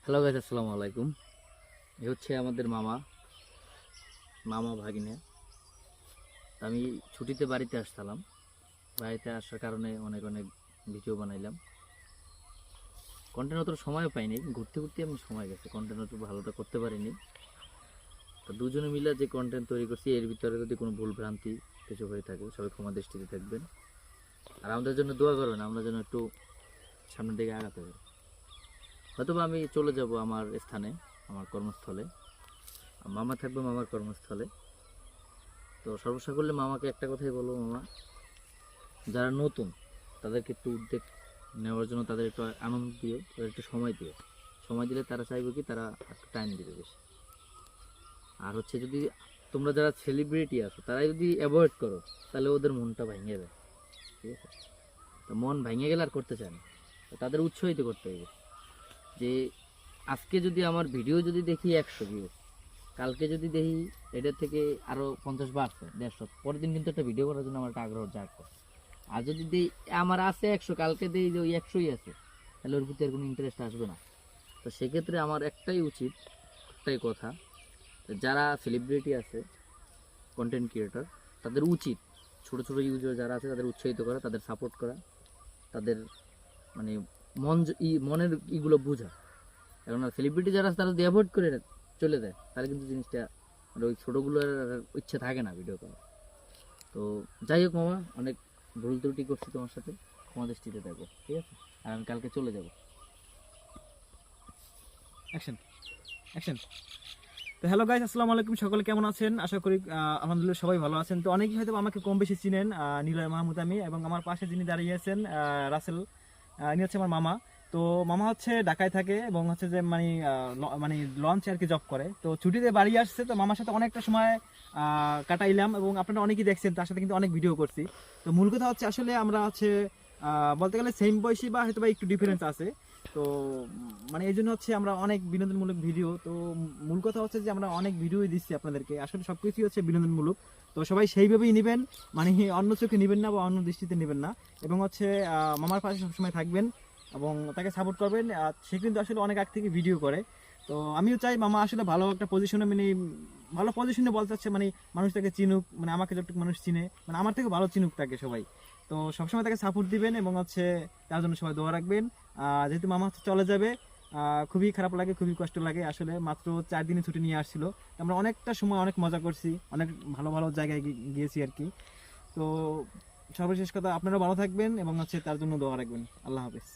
Hello guys, আসসালামু আলাইকুম। এ হচ্ছে আমাদের মামা ভাগিনে। আমি ছুটিতে বাড়িতে আসছিলাম। বাড়িতে আসার কারণে অনেক অনেক ভিডিও বানাইলাম। কন্টেন্ট অত সময় পাইনি, ঘুরতে ঘুরতে আমি সময় গেছে, কন্টেন্ট অত ভালোটা করতে পারিনি। তো দুজনে মিলে যে কন্টেন্ট তৈরি করছি, এর ভিতরে যদি কোনো ভুল ভ্রান্তি কিছু হয়ে থাকে সবাই ক্ষমা দৃষ্টিতে থাকবেন। আর আমাদের জন্য দোয়া করবেন, আমরা যেন একটু সামনের দিকে আগাতে পারি। হয়তোবা আমি চলে যাব আমার স্থানে, আমার কর্মস্থলে, আর মামা থাকবে মামার কর্মস্থলে। তো সর্বসাকুল্যে মামাকে একটা কথাই বলবো, মামা যারা নতুন তাদেরকে একটু উদ্যোগ নেওয়ার জন্য তাদের একটু আনন্দ দিও, তাদের একটু সময় দিও। সময় দিলে তারা চাইবে কি, তারা একটু টাইম দিবে বেশি। আর হচ্ছে যদি তোমরা যারা সেলিব্রিটি আছো তারাই যদি অ্যাভয়েড করো, তাহলে ওদের মনটা ভেঙে যায়। ঠিক আছে? তো মন ভেঙে গেলে আর করতে চায় না। তো তাদের উৎসাহিত করতে হবে যে আজকে যদি আমার ভিডিও যদি দেখি 100 ভিউ, কালকে যদি দেখি এটার থেকে আরও 50 বাড়ছে, 150, পরের দিন কিন্তু একটা ভিডিও করার জন্য আমার একটা আগ্রহ জাগবে। আর যদি দিই আমার আছে 100, কালকে দিই যে ওই 100ই আছে, তাহলে ওর ভিতরে কোনো ইন্টারেস্ট আসবে না। তো সেক্ষেত্রে আমার একটাই কথা, যারা সেলিব্রিটি আছে, কন্টেন্ট ক্রিয়েটর, তাদের উচিত ছোটো ছোটো ইউজার যারা আছে তাদের উৎসাহিত করা, তাদের সাপোর্ট করা, তাদের মানে মনের ইগুলো বোঝা। কেননা সেলিব্রিটি যারা আছে তারা যদি অ্যাভয়েড করে চলে যায়, তাহলে কিন্তু জিনিসটা মানে ওই ছোটোগুলোর ইচ্ছে থাকে না ভিডিও করা। তো যাই হোক মামা, অনেক ভুল ত্রুটি করছি তোমার সাথে, ক্ষমা দৃষ্টিতে থাকো, ঠিক আছে? আর আমি কালকে চলে যাব। Action action. তো হ্যালো গাইস, আসসালামু আলাইকুম। সকলে কেমন আছেন? আশা করি আলহামদুলিল্লাহ সবাই ভালো আছেন। তো অনেকেই হয়তো আমাকে কম বেশি চিনেন, নিলয় মাহমুদ আমি, এবং আমার পাশে যিনি দাঁড়িয়ে আছেন রাসেল, ইনি হচ্ছে আমার মামা। তো মামা হচ্ছে ঢাকায় থাকে এবং হচ্ছে যে মানে লঞ্চে আর কি জব করে। তো ছুটিতে বাড়ি আসছে, তো মামার সাথে অনেকটা সময় কাটাইলাম এবং আপনারা অনেকেই দেখছেন, তার সাথে কিন্তু অনেক ভিডিও করছি। তো মূল কথা হচ্ছে আসলে আমরা হচ্ছে বলতে গেলে সেম বয়সী বা হয়তো বা একটু ডিফারেন্স আছে। তো মানে এই জন্য হচ্ছে আমরা অনেক বিনোদনমূলক ভিডিও, তো মূল কথা হচ্ছে যে আমরা অনেক ভিডিওই দিচ্ছি আপনাদেরকে, আসলে সবকিছুই হচ্ছে বিনোদনমূলক। তো সবাই সেইভাবেই নেবেন, মানে অন্য চোখে নেবেন না বা অন্য দৃষ্টিতে নেবেন না। এবং হচ্ছে মামার পাশে সবসময় থাকবেন এবং তাকে সাপোর্ট করবেন। সে কিন্তু আসলে অনেক আগ থেকে ভিডিও করে। তো আমিও চাই মামা আসলে ভালো একটা পজিশনে, মানে ভালো পজিশনে বলতে চাচ্ছে, মানে মানুষ তাকে চিনুক, মানে আমাকে যতটুকু মানুষ চিনে, মানে আমার থেকে ভালো চিনুক তাকে সবাই। তো সবসময় তাকে সাপোর্ট দিবেন এবং হচ্ছে তার জন্য সবাই দোয়া রাখবেন। যেহেতু মামা হচ্ছে চলে যাবে, খুবই খারাপ লাগে, খুবই কষ্ট লাগে। আসলে মাত্র 4 দিনে ছুটি নিয়ে আসছিল, আমরা অনেকটা সময় অনেক মজা করছি, অনেক ভালো ভালো জায়গায় গিয়েছি আর কি। তো সর্বশেষ কথা, আপনারা ভালো থাকবেন এবং হচ্ছে তার জন্য দোয়া রাখবেন। আল্লাহ হাফেজ।